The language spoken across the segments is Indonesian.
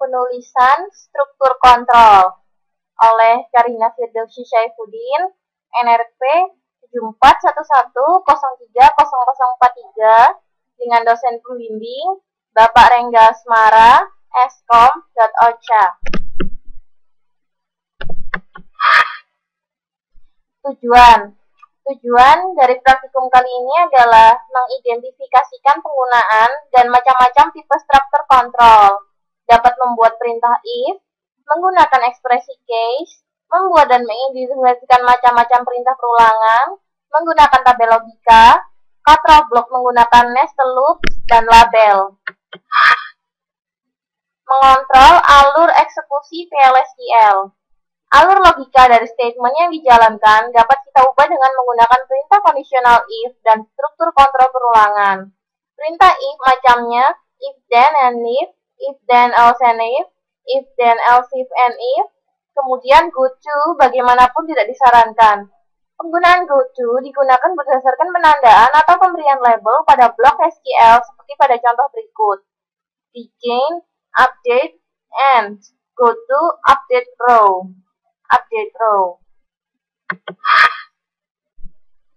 Penulisan struktur kontrol oleh Karina Firdausi Syaifuddin, NRP 7411030043 dengan dosen pembimbing Bapak Rengga Asmara, Eskom.Ocha. Tujuan dari praktikum kali ini adalah mengidentifikasikan penggunaan dan macam-macam tipe struktur kontrol, dapat membuat perintah if, menggunakan ekspresi case, membuat dan mengidentifikasikan macam-macam perintah perulangan, menggunakan tabel logika, control block menggunakan nested loop, dan label. Mengontrol alur eksekusi PLSQL. Alur logika dari statement yang dijalankan dapat kita ubah dengan menggunakan perintah conditional if dan struktur kontrol perulangan. Perintah if macamnya if then and if then else and if then else if and if. Kemudian goTo bagaimanapun tidak disarankan. Penggunaan goTo digunakan berdasarkan penandaan atau pemberian label pada blok SQL seperti pada contoh berikut. Begin, update, end. GoTo, update row.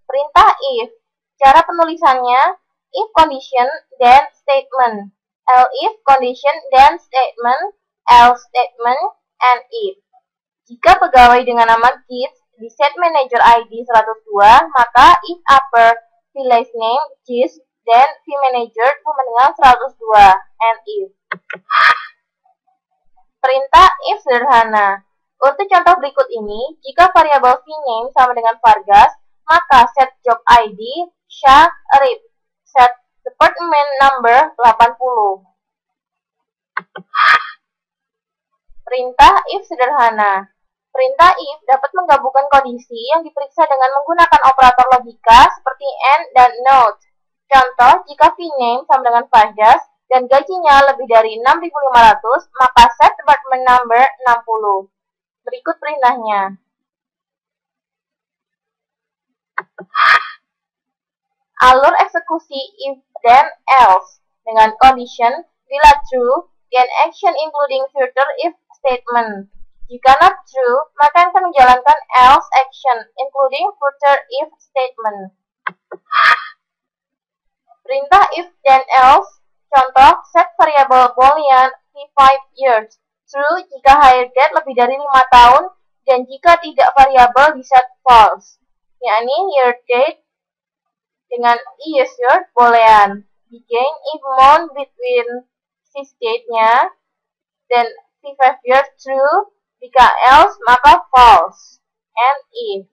Perintah if. Cara penulisannya if condition then statement, elif condition then statement, else statement, and if. Jika pegawai dengan nama Git di set manager ID 102, maka if upper village name Git then vmanager sama dengan 102 and if. Perintah if sederhana. Untuk contoh berikut ini, jika variabel vname sama dengan Vargas, maka set job ID Syarif, set department number 80. Perintah if sederhana. Perintah if dapat menggabungkan kondisi yang diperiksa dengan menggunakan operator logika seperti AND dan NOT. Contoh, jika vname sama dengan Vargas dan gajinya lebih dari 6.500, maka set department number 60. Berikut perintahnya. Alur eksekusi if then else dengan condition bila true then action including further if statement. Jika not true, maka akan menjalankan else action including further if statement. Perintah if then else. Contoh, set variable boolean v5 years. True jika hire date lebih dari 5 tahun dan jika tidak variabel di set false. Yakni year date dengan years boolean. Begin if month between this date-nya dan v5 years true, jika else maka false. And if.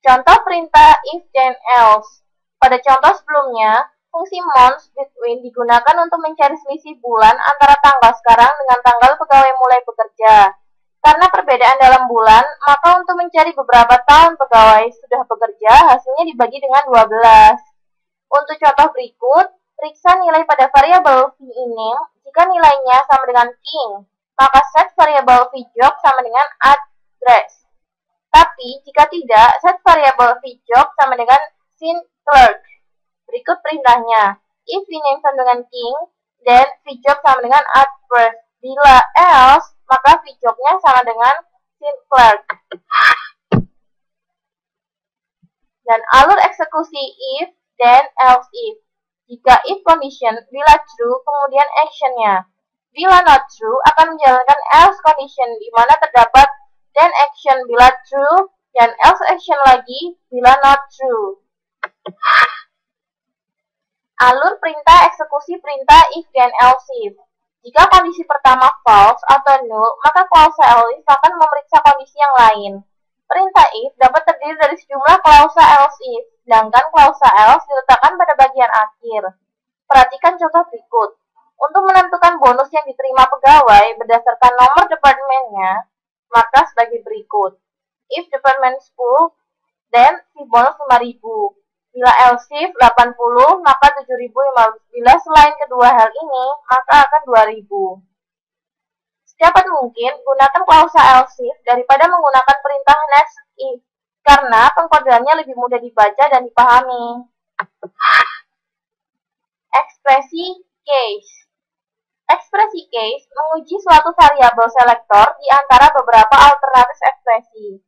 Contoh perintah if then else. Pada contoh sebelumnya, fungsi months between digunakan untuk mencari selisih bulan antara tanggal sekarang dengan tanggal pegawai mulai bekerja. Karena perbedaan dalam bulan, maka untuk mencari beberapa tahun pegawai sudah bekerja, hasilnya dibagi dengan 12. Untuk contoh berikut, periksa nilai pada variabel vname. Jika nilainya sama dengan king, maka set variabel vjob sama dengan address. Tapi jika tidak, set variabel vjob sama dengan clerk. Berikut perintahnya. If vname sama dengan king, then vjob sama dengan address. Bila else, maka vjobnya sama dengan clerk. Dan alur eksekusi if, then else if. Jika if condition, bila true, kemudian actionnya. Bila not true, akan menjalankan else condition, di mana terdapat then action bila true, dan else action lagi bila not true. Alur perintah eksekusi perintah if dan else if. Jika kondisi pertama false atau null, maka klausa else if akan memeriksa kondisi yang lain. Perintah if dapat terdiri dari sejumlah klausa else if, sedangkan klausa else diletakkan pada bagian akhir. Perhatikan contoh berikut. Untuk menentukan bonus yang diterima pegawai berdasarkan nomor departemennya, maka sebagai berikut. If department 10, then si bonus 5.000. Bila else if 80, maka 7.000. Bila selain kedua hal ini, maka akan 2.000. Sedapat mungkin, gunakan klausa else if daripada menggunakan perintah next if, karena pengkodeannya lebih mudah dibaca dan dipahami. Ekspresi case. Ekspresi case menguji suatu variabel selektor di antara beberapa alternatif ekspresi.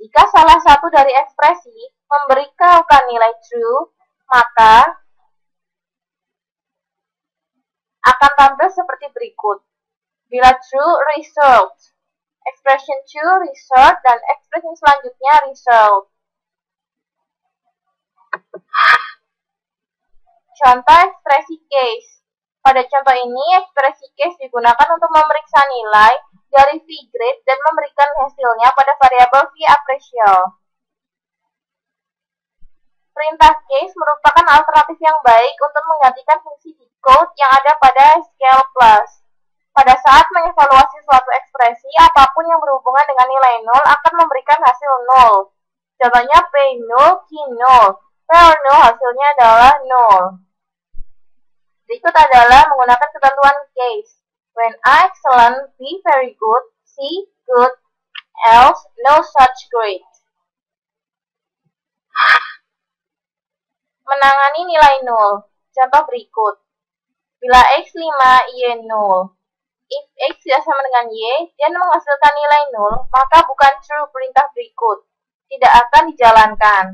Jika salah satu dari ekspresi memberikan nilai true, maka akan tampil seperti berikut. Bila true, result. Expression true, result, dan ekspresi selanjutnya result. Contoh ekspresi case. Pada contoh ini, ekspresi case digunakan untuk memeriksa nilai dari V-grade dan memberikan hasilnya pada variabel V-appracial. Perintah case merupakan alternatif yang baik untuk menggantikan fungsi decode yang ada pada SQL+. Pada saat mengevaluasi suatu ekspresi, apapun yang berhubungan dengan nilai 0 akan memberikan hasil 0. Contohnya P 0, Q 0. P or 0 hasilnya adalah 0. Berikut adalah menggunakan ketentuan case. When A excellent, B very good, C good, else no such great. Menangani nilai 0. Contoh berikut. Bila X 5, Y 0. If X tidak sama dengan Y dan menghasilkan nilai 0, maka bukan true perintah berikut. Tidak akan dijalankan.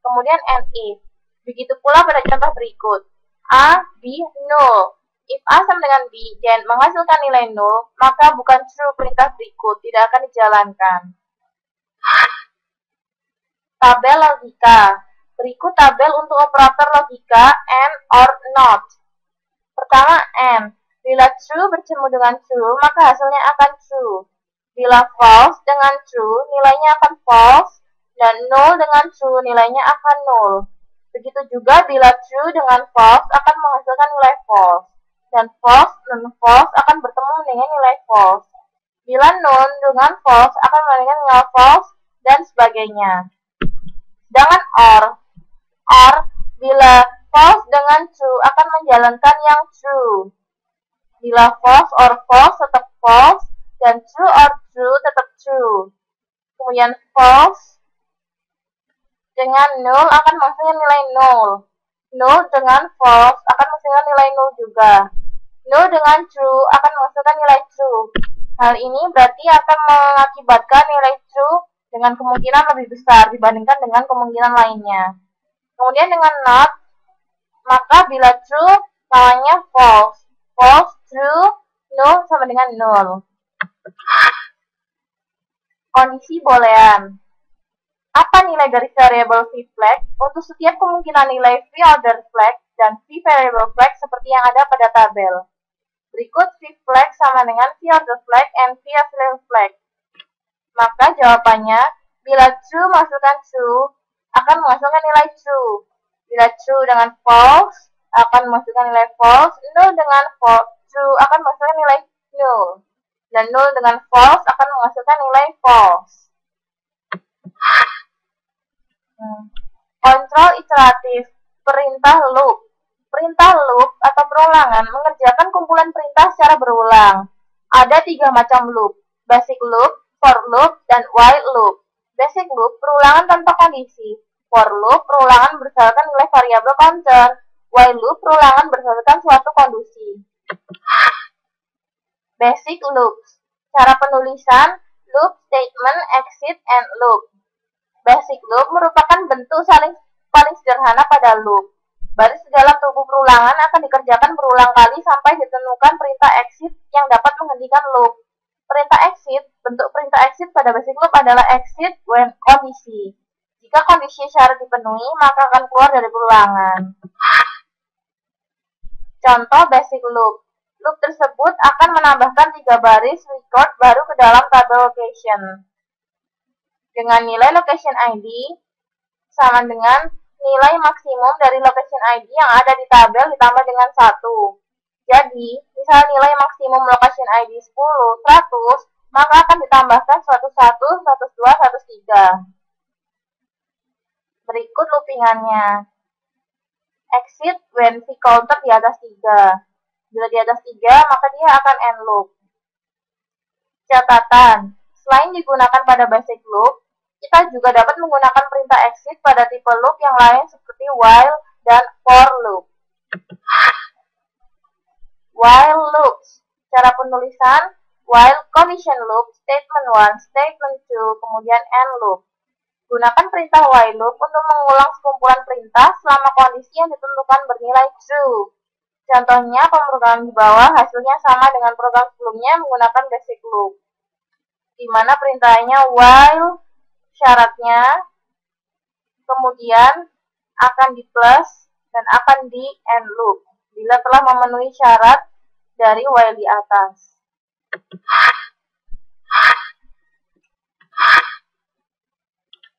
Kemudian and if. Begitu pula pada contoh berikut. A, B, 0. If A sama dengan B dan menghasilkan nilai 0, maka bukan true perintah berikut. Tidak akan dijalankan. Tabel logika. Berikut tabel untuk operator logika and or not. Pertama, and. Bila true bertemu dengan true, maka hasilnya akan true. Bila false dengan true, nilainya akan false. Dan null dengan true, nilainya akan null. Begitu juga bila true dengan false akan menghasilkan nilai false. Dan false dan false akan bertemu dengan nilai false. Bila null dengan false akan menghasilkan nilai false, dan sebagainya. Sedangkan or, bila false dengan true akan menjalankan yang true. Bila false or false tetap false, dan true or true tetap true. Kemudian false dengan null akan menghasilkan nilai null. Null dengan false akan menghasilkan nilai null juga. Null dengan true akan menghasilkan nilai true. Hal ini berarti akan mengakibatkan nilai true dengan kemungkinan lebih besar dibandingkan dengan kemungkinan lainnya. Kemudian dengan not, maka bila true namanya false. False, true, null sama dengan null. Kondisi boolean. Apa nilai dari variabel v-flag untuk setiap kemungkinan nilai v-order flag dan v-variable flag seperti yang ada pada tabel. Berikut v-flag sama dengan v-order flag and v-variable flag. Maka jawabannya, bila true masukkan true, akan menghasilkan nilai true. Bila true dengan false, akan menghasilkan nilai false. Null dengan false, true akan menghasilkan nilai null. Dan null dengan false akan menghasilkan nilai false. Kontrol iteratif. Perintah loop. Perintah loop atau perulangan mengerjakan kumpulan perintah secara berulang. Ada 3 macam loop. Basic loop, for loop, dan while loop. Basic loop, perulangan tanpa kondisi. For loop, perulangan berdasarkan nilai variabel counter. While loop, perulangan berdasarkan suatu kondisi. Basic loops. Cara penulisan, loop, statement, exit, and loop. Basic loop merupakan bentuk paling sederhana pada loop. Baris di dalam tubuh perulangan akan dikerjakan berulang kali sampai ditemukan perintah exit yang dapat menghentikan loop. Perintah exit, bentuk perintah exit pada basic loop adalah exit when kondisi. Jika kondisi syarat dipenuhi, maka akan keluar dari perulangan. Contoh basic loop. Loop tersebut akan menambahkan 3 baris record baru ke dalam tabel location. Dengan nilai location ID sama dengan nilai maksimum dari location ID yang ada di tabel ditambah dengan 1. Jadi, misal nilai maksimum location ID 10, 100, maka akan ditambahkan 101, 102, 103. Berikut loopingannya. Exit when v counter di atas 3. Bila di atas 3, maka dia akan end loop. Catatan, selain digunakan pada basic loop, kita juga dapat menggunakan perintah exit pada tipe loop yang lain seperti while dan for loop. While loops. Cara penulisan while, condition loop, statement 1, statement 2, kemudian end loop. Gunakan perintah while loop untuk mengulang sekumpulan perintah selama kondisi yang ditentukan bernilai true. Contohnya, pemrograman di bawah hasilnya sama dengan program sebelumnya menggunakan basic loop, di mana perintahnya while, syaratnya, kemudian akan di plus dan akan di end loop bila telah memenuhi syarat dari while di atas.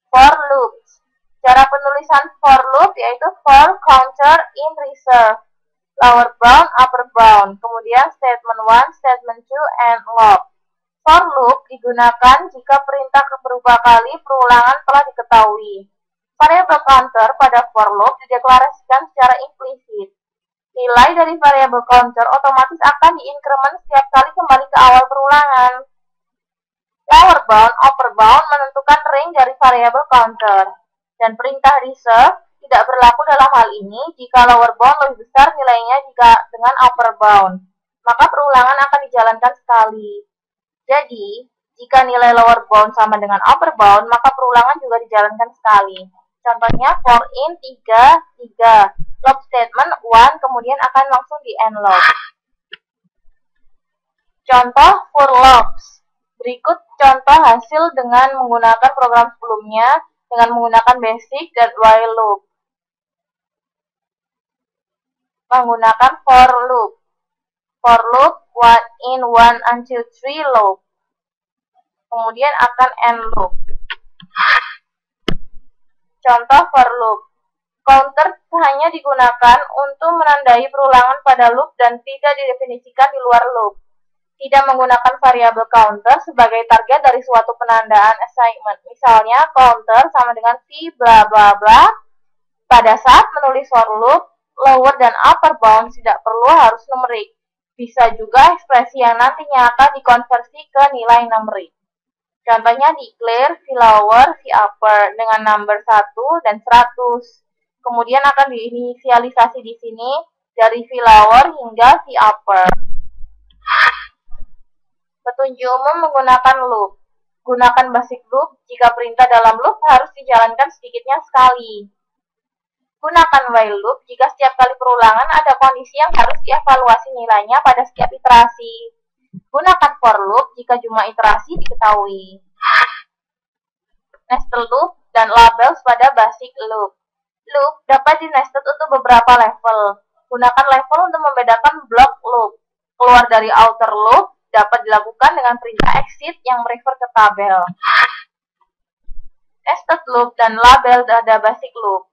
For loops. Cara penulisan for loop yaitu for counter in reserve, lower bound, upper bound, kemudian statement 1, statement 2, and loop. For loop digunakan jika perintah berupa kali perulangan telah diketahui. Variabel counter pada for loop dideklarasikan secara implisit. Nilai dari variabel counter otomatis akan diinkremen setiap kali kembali ke awal perulangan. Lower bound, upper bound menentukan range dari variabel counter. Dan perintah reserve tidak berlaku dalam hal ini jika lower bound lebih besar nilainya jika dengan upper bound. Maka perulangan akan dijalankan sekali. Jadi, jika nilai lower bound sama dengan upper bound, maka perulangan juga dijalankan sekali. Contohnya, for in 3, loop statement 1, kemudian akan langsung di end loop. Contoh for loops. Berikut contoh hasil dengan menggunakan program sebelumnya dengan menggunakan basic dan while loop. Menggunakan for loop. For loop 1 in 1 until 3 loop. Kemudian akan end loop. Contoh for loop. Counter hanya digunakan untuk menandai perulangan pada loop dan tidak didefinisikan di luar loop. Tidak menggunakan variabel counter sebagai target dari suatu penandaan assignment. Misalnya, counter sama dengan v bla bla bla. Pada saat menulis for loop, lower dan upper bound tidak perlu harus numerik. Bisa juga ekspresi yang nantinya akan dikonversi ke nilai numerik. Contohnya declare v lower, v upper dengan number 1 dan 100. Kemudian akan diinisialisasi di sini dari v lower hingga v upper. Petunjuk umum menggunakan loop. Gunakan basic loop jika perintah dalam loop harus dijalankan sedikitnya sekali. Gunakan while loop jika setiap kali perulangan ada kondisi yang harus dievaluasi nilainya pada setiap iterasi. Gunakan for loop jika jumlah iterasi diketahui. Nested loop dan labels pada basic loop. Loop dapat di-nested untuk beberapa level. Gunakan level untuk membedakan blok loop. Keluar dari outer loop dapat dilakukan dengan perintah exit yang merefer ke tabel. Nested loop dan label pada basic loop.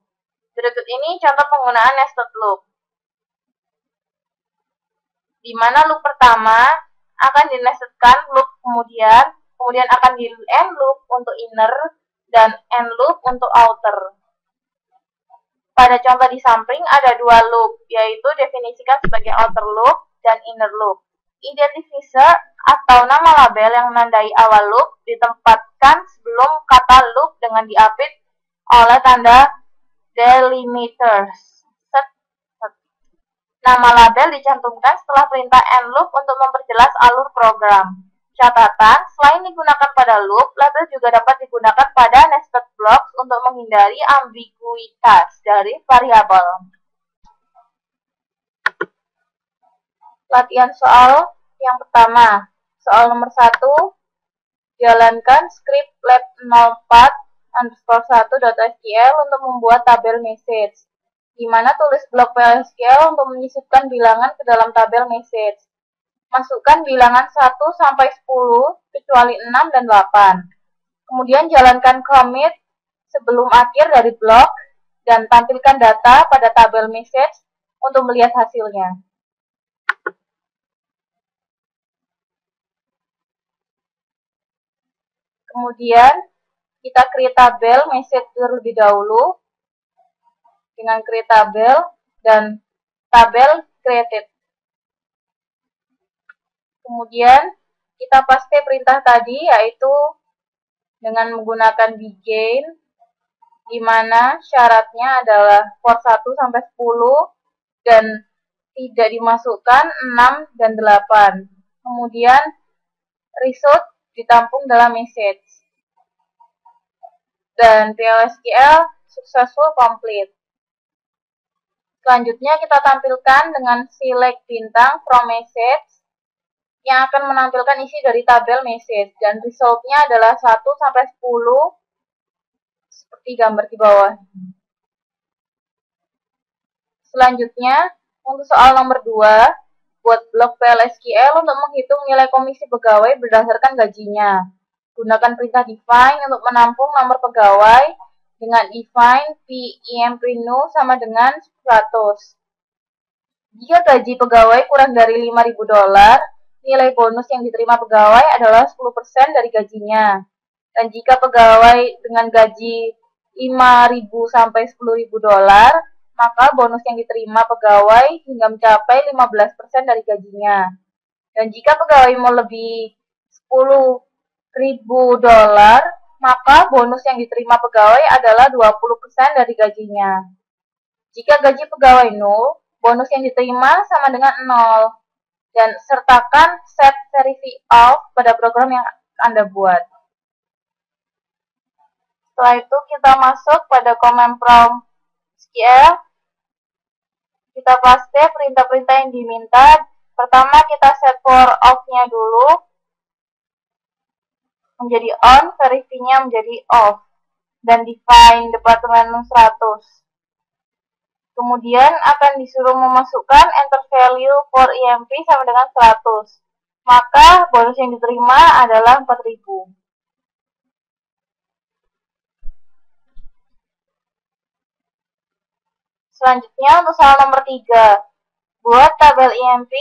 Berikut ini contoh penggunaan nested loop. Di mana loop pertama akan dinestedkan loop kemudian akan di end loop untuk inner dan end loop untuk outer. Pada contoh di samping ada dua loop, yaitu definisikan sebagai outer loop dan inner loop. Identifier atau nama label yang menandai awal loop ditempatkan sebelum kata loop dengan diapit oleh tanda delimiters. Nama label dicantumkan setelah perintah end loop untuk memperjelas alur program. Catatan, selain digunakan pada loop, label juga dapat digunakan pada nested blocks untuk menghindari ambiguitas dari variabel. Latihan soal yang pertama. Soal nomor 1. Jalankan script lab04_1.sql untuk membuat tabel message. Di mana tulis blok PLSQL untuk menyisipkan bilangan ke dalam tabel message. Masukkan bilangan 1 sampai 10 kecuali 6 dan 8. Kemudian jalankan commit sebelum akhir dari blok dan tampilkan data pada tabel message untuk melihat hasilnya. Kemudian kita create tabel message terlebih dahulu dengan create tabel dan tabel created. Kemudian kita paste perintah tadi yaitu dengan menggunakan begin, di mana syaratnya adalah for 1 sampai 10 dan tidak dimasukkan 6 dan 8. Kemudian result ditampung dalam message. Dan PLSQL successful complete. Selanjutnya kita tampilkan dengan select bintang from message yang akan menampilkan isi dari tabel message dan resultnya adalah 1 sampai 10 seperti gambar di bawah. Selanjutnya untuk soal nomor 2, buat blok PLSQL untuk menghitung nilai komisi pegawai berdasarkan gajinya. Gunakan perintah define untuk menampung nomor pegawai dengan define PEMP new sama dengan 100. Jika gaji pegawai kurang dari $5.000, nilai bonus yang diterima pegawai adalah 10% dari gajinya. Dan jika pegawai dengan gaji $5.000 sampai $10.000, maka bonus yang diterima pegawai hingga mencapai 15% dari gajinya. Dan jika pegawai mau lebih $10.000, maka bonus yang diterima pegawai adalah 20% dari gajinya. Jika gaji pegawai 0, bonus yang diterima sama dengan 0. Dan sertakan set verify off pada program yang Anda buat. Setelah itu kita masuk pada command prompt SQL. Kita paste perintah-perintah yang diminta. Pertama kita set for off-nya dulu menjadi on, verify-nya menjadi off, dan define departemen 100. Kemudian akan disuruh memasukkan enter value for EMP sama dengan 100. Maka bonus yang diterima adalah 4.000. Selanjutnya untuk soal nomor 3. Buat tabel EMP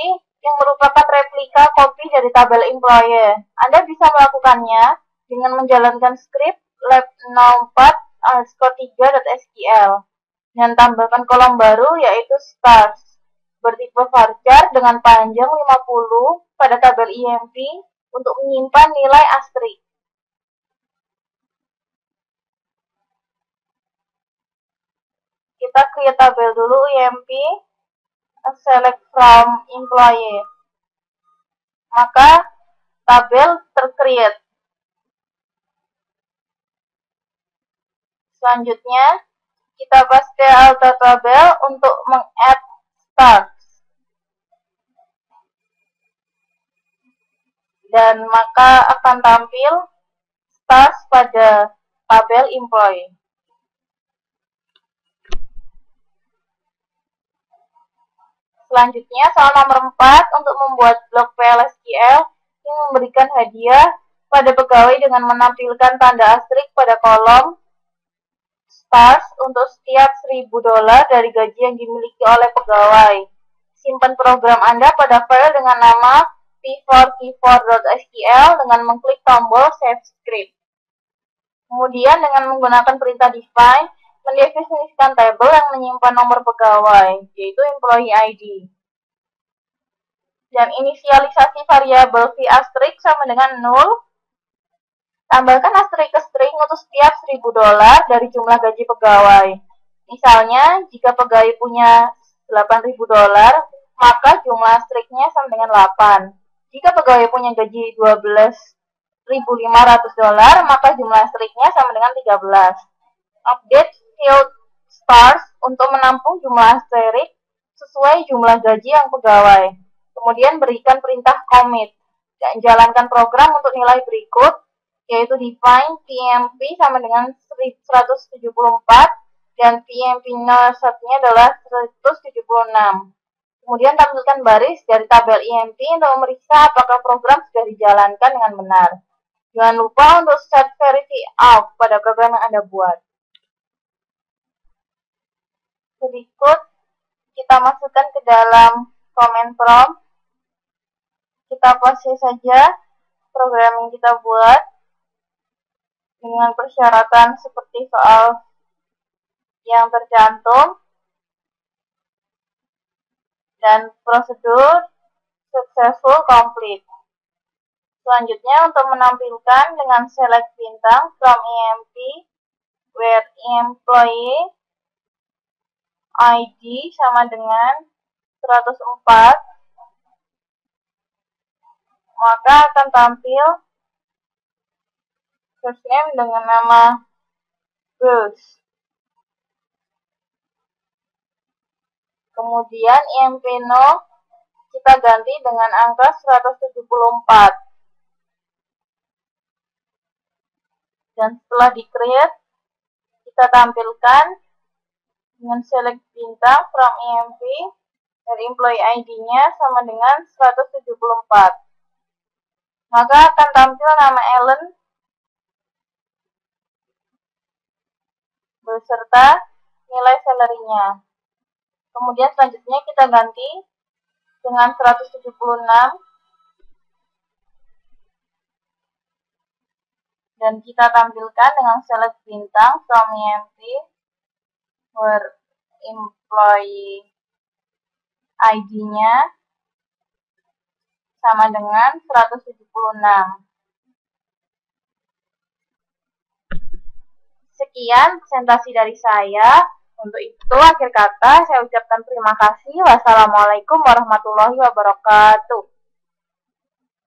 yang merupakan replika kopi dari tabel employee. Anda bisa melakukannya dengan menjalankan script lab04_3.sql. Dan tambahkan kolom baru yaitu stars bertipe varchar dengan panjang 50 pada tabel EMP untuk menyimpan nilai asterisk. Kita create tabel dulu EMP, select from employee. Maka tabel tercreate. Selanjutnya kita paste alter tabel untuk meng-add stars. Dan maka akan tampil stars pada tabel employee. Selanjutnya soal nomor 4 untuk membuat blok PLSQL yang memberikan hadiah pada pegawai dengan menampilkan tanda asterisk pada kolom stars untuk setiap $1.000 dari gaji yang dimiliki oleh pegawai. Simpan program Anda pada file dengan nama p4key4.sql dengan mengklik tombol Save Script. Kemudian dengan menggunakan perintah define, mendefinisikan tabel yang menyimpan nomor pegawai, yaitu employee ID. Dan inisialisasi variabel v asterisk sama dengan 0. Tambahkan asterisk ke string untuk setiap $1.000 dari jumlah gaji pegawai. Misalnya, jika pegawai punya $8.000, maka jumlah asterisknya sama dengan 8. Jika pegawai punya gaji $12.500, maka jumlah asterisknya sama dengan 13. Update field stars untuk menampung jumlah asterisk sesuai jumlah gaji yang pegawai. Kemudian berikan perintah commit dan jalankan program untuk nilai berikut, yaitu define PMP sama dengan 174 dan PMP null-nya adalah 176. Kemudian tampilkan baris dari tabel EMP untuk memeriksa apakah program sudah dijalankan dengan benar. Jangan lupa untuk set verify off pada program yang Anda buat. Berikut kita masukkan ke dalam command prompt. Kita paste saja program yang kita buat dengan persyaratan seperti soal yang tercantum dan prosedur successful complete. Selanjutnya untuk menampilkan dengan select bintang from EMP where employee ID sama dengan 104 maka akan tampil first name dengan nama Bruce. Kemudian IMP 0 kita ganti dengan angka 174. Dan setelah di-create, kita tampilkan dengan select bintang from IMP dan employee ID-nya sama dengan 174. Maka akan tampil nama Ellen beserta nilai salary-nya. Kemudian selanjutnya kita ganti dengan 176 dan kita tampilkan dengan select bintang from IMP where employee ID-nya sama dengan 176. Sekian presentasi dari saya. Untuk itu, akhir kata saya ucapkan terima kasih. Wassalamualaikum warahmatullahi wabarakatuh.